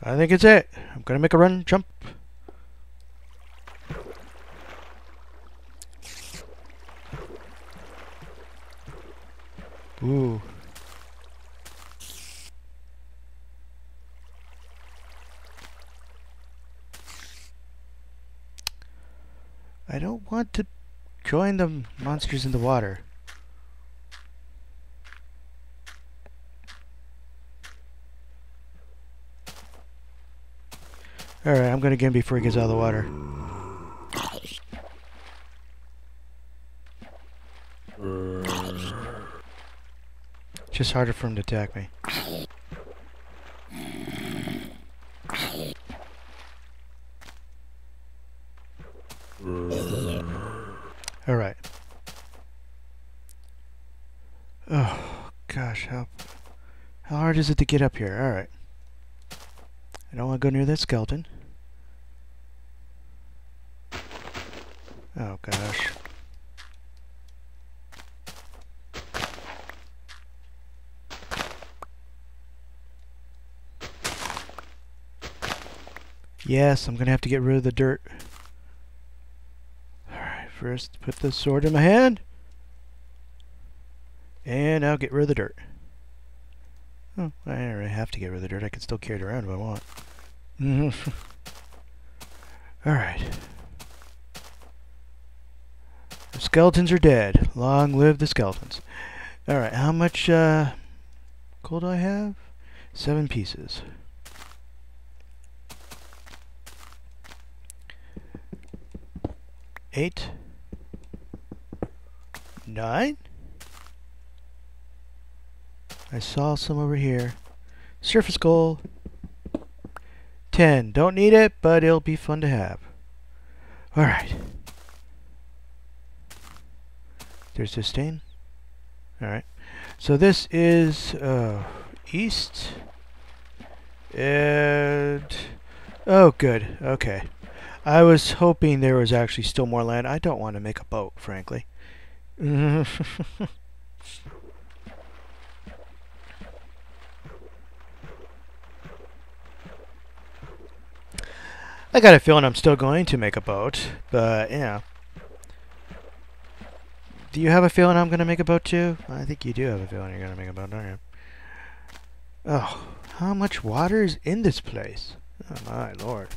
I think it's it. I'm gonna make a run, jump. Ooh. I don't want to join the monsters in the water. Alright, I'm gonna get him before he gets out of the water. Just harder for him to attack me. Alright. Oh, gosh, how hard is it to get up here? Alright. I don't want to go near that skeleton. Oh, gosh. Yes, I'm going to have to get rid of the dirt. Alright, first put the sword in my hand. And I'll get rid of the dirt. Oh, I don't really have to get rid of the dirt. I can still carry it around if I want. Alright. The skeletons are dead. Long live the skeletons. Alright, how much coal do I have? 7 pieces. 8. 9. I saw some over here. Surface coal. 10. Don't need it, but it'll be fun to have. Alright. There's this stain. Alright. So this is east. And oh, good. Okay. I was hoping there was actually still more land. I don't want to make a boat, frankly. I got a feeling I'm still going to make a boat, but yeah. Do you have a feeling I'm going to make a boat too? I think you do have a feeling you're going to make a boat, don't you? Oh, how much water is in this place? Oh my lord.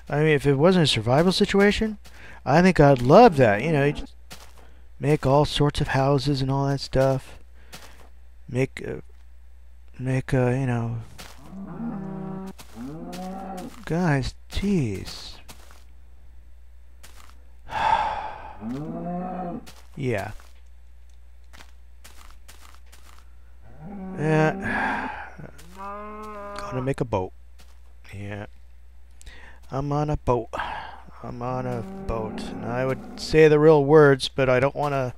I mean, if it wasn't a survival situation, I think I'd love that. You know, you just make all sorts of houses and all that stuff. Make, you know... Guys, jeez. Yeah. Gonna make a boat. Yeah. I'm on a boat. I'm on a boat. And I would say the real words, but I don't want to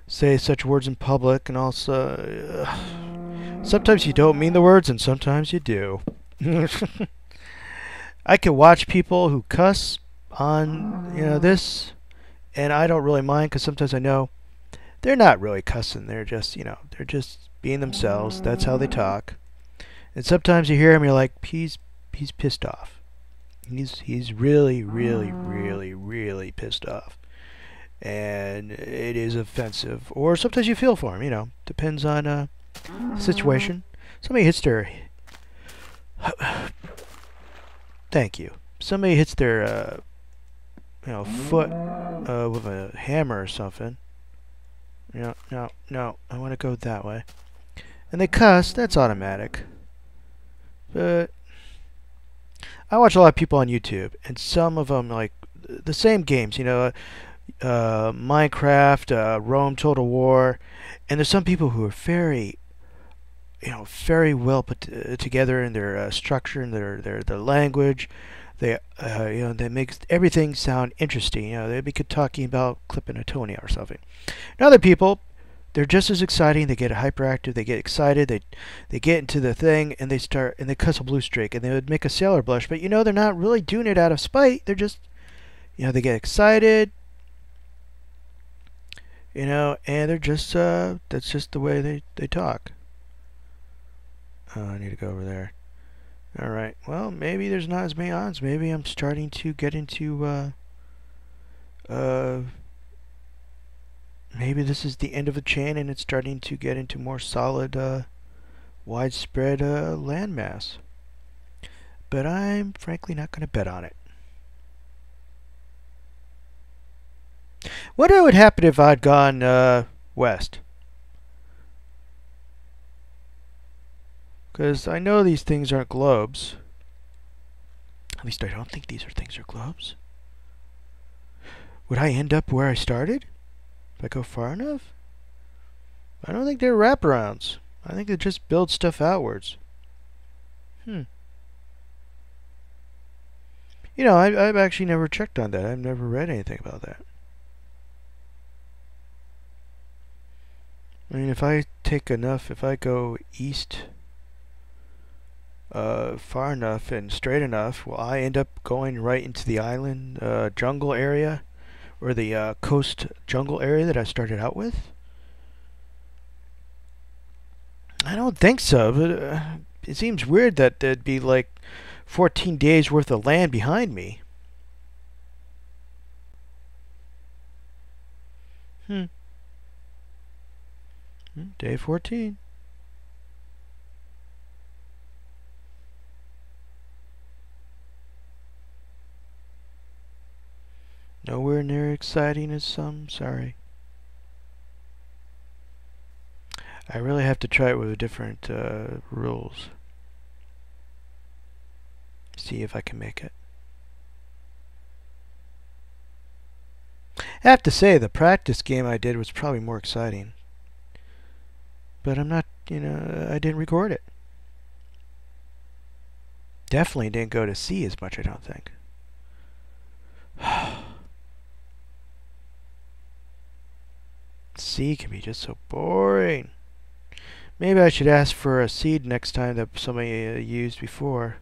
say such words in public. And also, sometimes you don't mean the words, and sometimes you do. I can watch people who cuss on, you know, this, and I don't really mind because sometimes I know they're not really cussing. They're just, you know, they're just being themselves. That's how they talk. And sometimes you hear him, you're like, he's pissed off. He's really, really, really, really pissed off. And it is offensive. Or sometimes you feel for him, you know. Depends on the situation. Somebody hits their... Thank you. Somebody hits their, you know, foot with a hammer or something. No, no, no. I want to go that way. And they cuss. That's automatic. But... I watch a lot of people on YouTube, and some of them, like, the same games, you know, Minecraft, Rome Total War, and there's some people who are very, you know, very well put together in their structure and their language. They, you know, they make everything sound interesting. You know, they'd be talking about clipping a toenail or something. And other people, they're just as exciting. They get hyperactive. They get excited. They get into the thing and they cuss a blue streak and they would make a sailor blush. But you know they're not really doing it out of spite. They're just, you know, they get excited. You know, and they're just that's just the way they talk. Oh, I need to go over there. All right. Well, maybe there's not as many odds. Maybe I'm starting to get into uh maybe this is the end of a chain and it's starting to get into more solid widespread landmass. But I'm frankly not going to bet on it. What would happen if I'd gone west? Because I know these things aren't globes. At least I don't think these things are globes. Would I end up where I started? If I go far enough? I don't think they're wraparounds. I think they just build stuff outwards. You know, I've actually never checked on that. I've never read anything about that. I mean, if I go east far enough and straight enough, will I end up going right into the island jungle area or the coast jungle area that I started out with? I don't think so, but it seems weird that there'd be like 14 days worth of land behind me. Day 14. Nowhere near exciting as some, sorry. I really have to try it with different rules. See if I can make it. I have to say, the practice game I did was probably more exciting. But I'm not, I didn't record it. Definitely didn't go to sea as much, I don't think. Sea can be just so boring. Maybe I should ask for a seed next time that somebody used before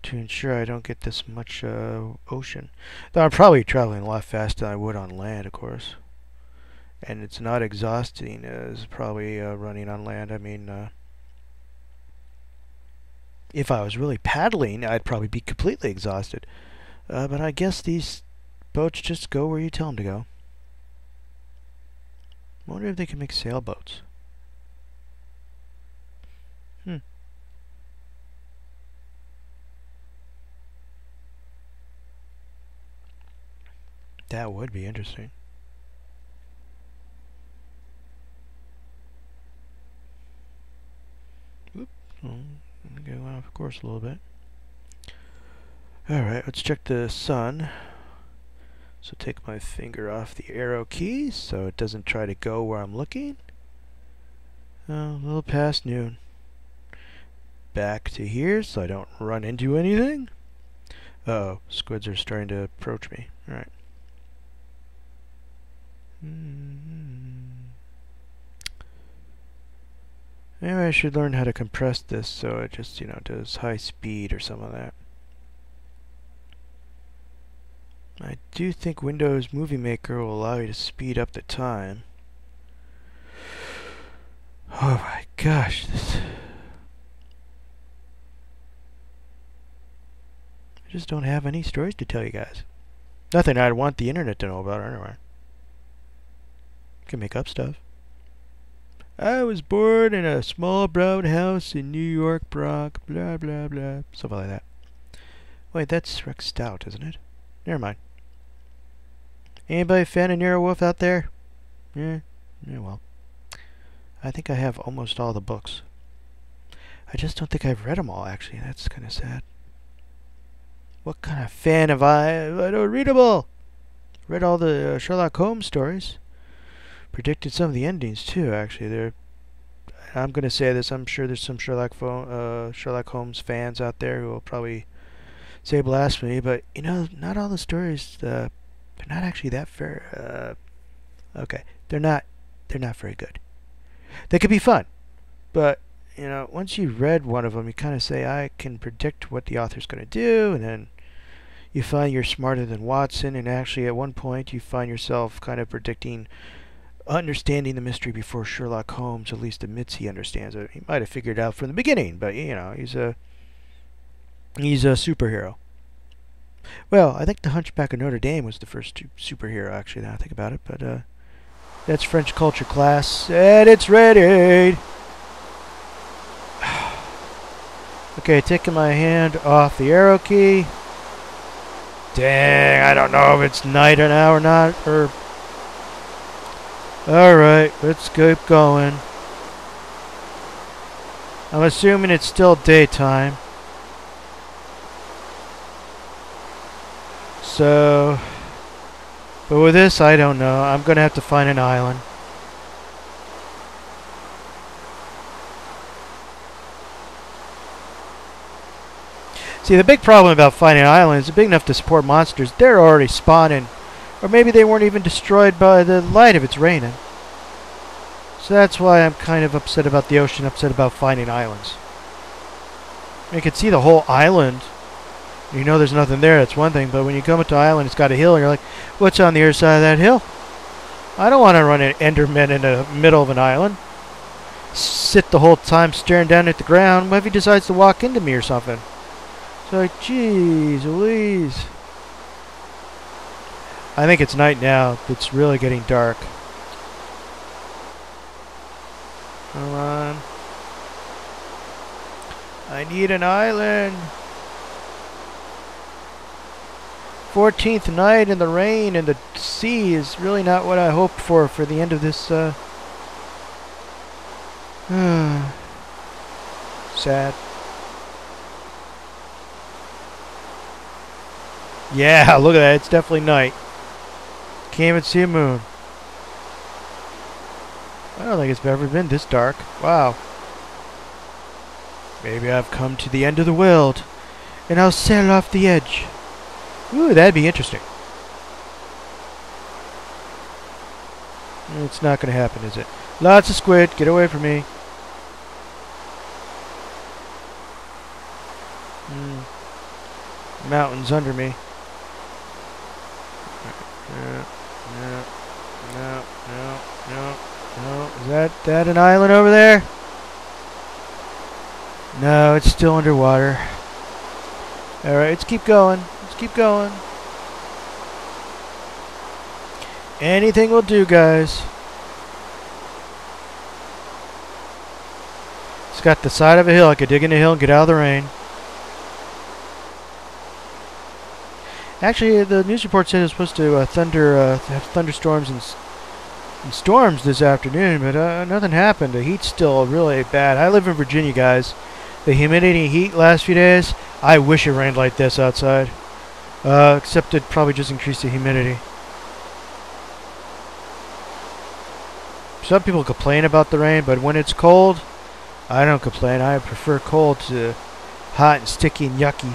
to ensure I don't get this much ocean. Though I'm probably traveling a lot faster than I would on land, of course. And it's not exhausting as probably running on land. I mean, if I was really paddling, I'd probably be completely exhausted. But I guess these boats just go where you tell them to go. I wonder if they can make sailboats. That would be interesting. Oop. Go off course a little bit. Alright, let's check the sun. So take my finger off the arrow key so it doesn't try to go where I'm looking. A little past noon. Back to here so I don't run into anything. Uh-oh, squids are starting to approach me. Alright. Maybe I should learn how to compress this so it just, does high speed or some of that. I do think Windows Movie Maker will allow you to speed up the time. Oh my gosh, I just don't have any stories to tell you guys. Nothing I'd want the internet to know about anyway. Can make up stuff. I was born in a small brown house in New York, Bronx, blah blah blah, something like that. Wait, that's Rex Stout, isn't it? Never mind. Anybody a fan of Nero Wolf out there? Yeah, well. I think I have almost all the books. I just don't think I've read them all, actually. That's kind of sad. What kind of fan have I? I don't read them all. Read all the Sherlock Holmes stories. Predicted some of the endings too. Actually, I'm going to say this. I'm sure there's some Sherlock Holmes fans out there who will probably say blasphemy, but not all the stories. They're not actually that fair. Okay, they're not very good. They could be fun, but once you've read one of them, you kind of say, I can predict what the author's going to do, and then you find you're smarter than Watson, and actually at one point you find yourself kind of understanding the mystery before Sherlock Holmes at least admits he understands it. He might have figured it out from the beginning, but he's a He's a superhero. Well, I think the Hunchback of Notre Dame was the first superhero, actually, now I think about it. But that's French culture class, and it's ready. Okay, taking my hand off the arrow key. Dang, I don't know if it's night now or not. Alright, let's keep going. I'm assuming it's still daytime. So, but with this, I don't know. I'm gonna have to find an island. See, the big problem about finding islands, big enough to support monsters, they're already spawning. Or maybe they weren't even destroyed by the light if it's raining. So that's why I'm kind of upset about the ocean, upset about finding islands. You can see the whole island. You know there's nothing there, that's one thing. But when you come to an island, it's got a hill, and you're like, what's on the other side of that hill? I don't want to run an Enderman in the middle of an island. Sit the whole time staring down at the ground. What if he decides to walk into me or something? It's like, jeez Louise. I think it's night now. It's really getting dark. Come on. I need an island. 14th night in the rain and the sea is really not what I hoped for the end of this, sad. Yeah, look at that. It's definitely night. Can't even see a moon. I don't think it's ever been this dark. Wow. Maybe I've come to the end of the world, and I'll sail off the edge. Ooh, that'd be interesting. It's not going to happen, is it? Lots of squid. Get away from me. Mountains under me. No. Is that an island over there? No, it's still underwater. Alright, let's keep going. Let's keep going. Anything will do, guys. It's got the side of a hill. I could dig in the hill and get out of the rain. Actually, the news report said it was supposed to have thunderstorms and storms this afternoon, but nothing happened. The heat's still really bad. I live in Virginia, guys. The humidity and heat last few days, I wish it rained like this outside. Except it probably just increased the humidity. Some people complain about the rain, but when it's cold, I don't complain. I prefer cold to hot and sticky and yucky.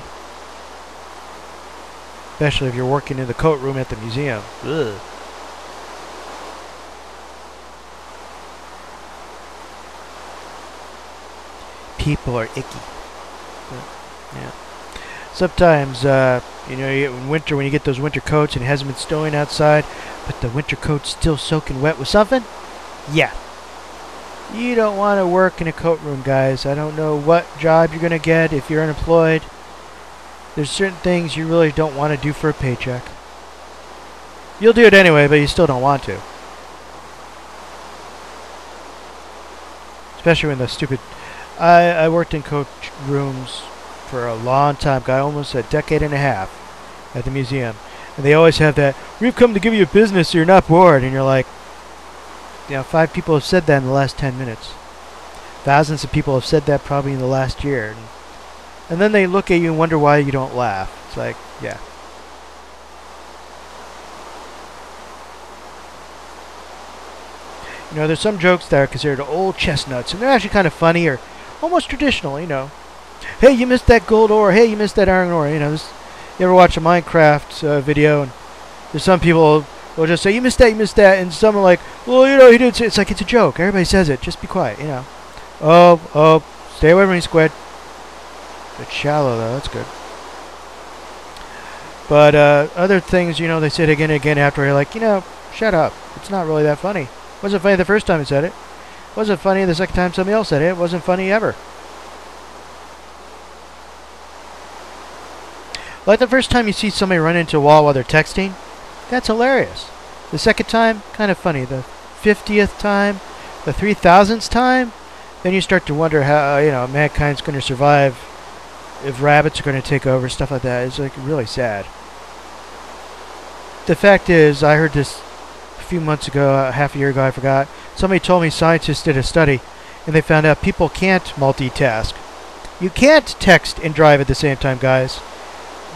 Especially if you're working in the coat room at the museum. Ugh. People are icky. But, yeah. Sometimes, you know, in winter when you get those winter coats and it hasn't been snowing outside, but the winter coat's still soaking wet with something? Yeah. You don't want to work in a coat room, guys. I don't know what job you're going to get if you're unemployed. There's certain things you really don't want to do for a paycheck. You'll do it anyway, but you still don't want to. Especially when the stupid... I worked in coat rooms for a long time, got almost a decade and a half at the museum. And they always have that, we've come to give you a business so you're not bored. And you're like, you know, 5 people have said that in the last 10 minutes. Thousands of people have said that probably in the last year. And then they look at you and wonder why you don't laugh. It's like, yeah. You know, there's some jokes that are considered old chestnuts, and they're actually kind of funny or almost traditional, you know. Hey, you missed that gold ore. Hey, you missed that iron ore. You know, you ever watch a Minecraft video, and there's some people will just say, you missed that, and some are like, well, you know, he didn't say. It's like, it's a joke. Everybody says it. Just be quiet, you know. Oh, stay away from me, squid. It's shallow, though. That's good. But other things, you know, they say it again and again after. You're like, you know, shut up. It's not really that funny. It wasn't funny the first time he said it. It wasn't funny the second time somebody else said it. It wasn't funny ever. Like the first time you see somebody run into a wall while they're texting, that's hilarious. The second time, kind of funny. The 50th time, the 3000th time, then you start to wonder how, mankind's going to survive if rabbits are going to take over, stuff like that. It's like really sad. The fact is, I heard this a few months ago, half a year ago, I forgot. Somebody told me scientists did a study, and they found out people can't multitask. You can't text and drive at the same time, guys.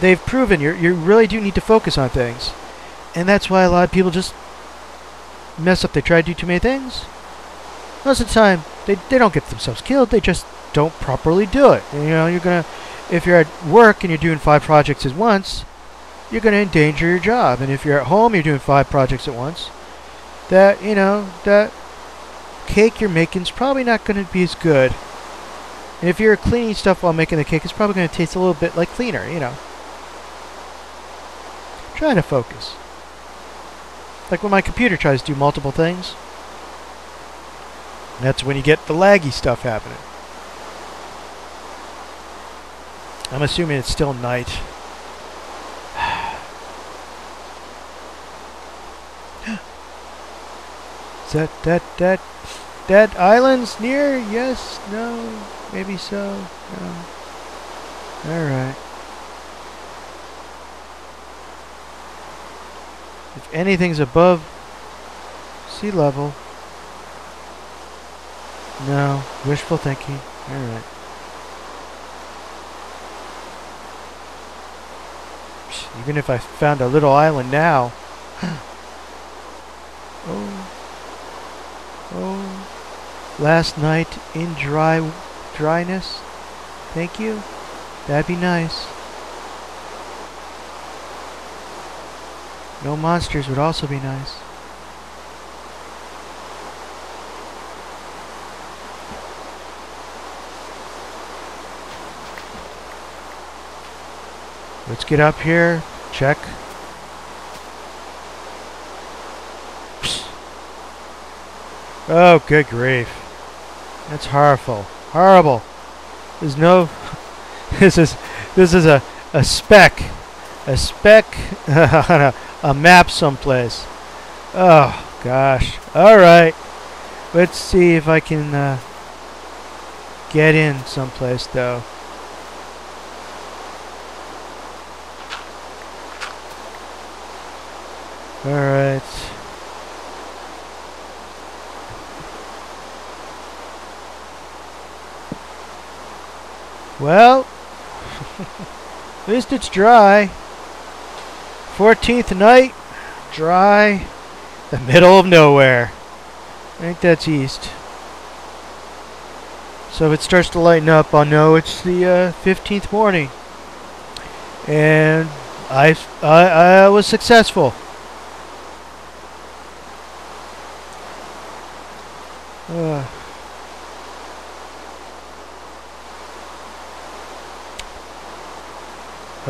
They've proven you really do need to focus on things. And that's why a lot of people just mess up. They try to do too many things. Most of the time, they don't get themselves killed. They just don't properly do it. And, if you're at work and you're doing 5 projects at once, you're going to endanger your job. And if you're at home, you're doing 5 projects at once, that cake you're making is probably not going to be as good. And if you're cleaning stuff while making the cake, it's probably going to taste a little bit like cleaner, Trying to focus. Like when my computer tries to do multiple things, that's when you get the laggy stuff happening. I'm assuming it's still night. Is that island's near? Yes, no, maybe so, no. Alright. If anything's above sea level, no, wishful thinking. Alright. Even if I found a little island now. Oh, last night in dryness. Thank you. That'd be nice. No monsters would also be nice. Let's get up here. Check. Oh, good grief. That's horrible. Horrible. There's no... This is a speck. A speck on a map someplace. Oh, gosh. Alright. Let's see if I can get in someplace, though. Alright. Well, at least it's dry. 14th night, dry, the middle of nowhere. I think that's east. So if it starts to lighten up, I'll know it's the 15th morning. And I was successful.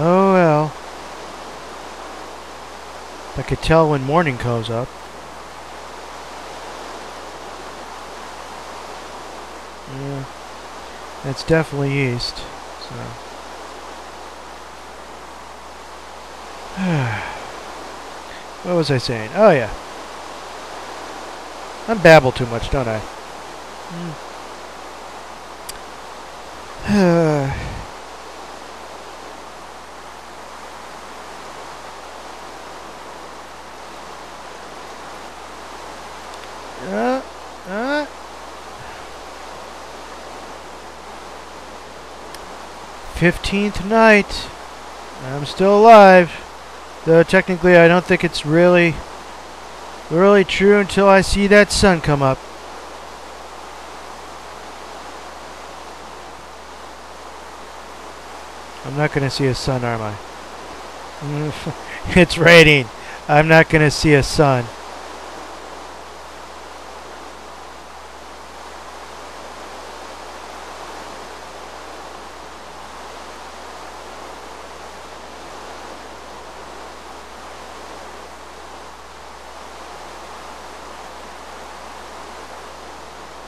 Oh well. I could tell when morning comes up. Yeah. That's definitely east. So. What was I saying? Oh yeah. I babble too much, don't I? 15th night. I'm still alive. Though technically I don't think it's really true until I see that sun come up. I'm not going to see a sun, am I? It's raining. I'm not going to see a sun.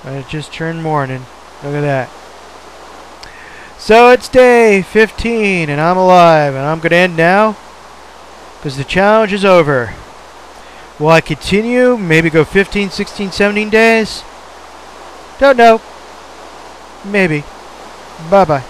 It just turned morning. Look at that. So it's day 15 and I'm alive, and I'm going to end now because the challenge is over. Will I continue? Maybe go 15, 16, 17 days? Don't know. Maybe. Bye-bye.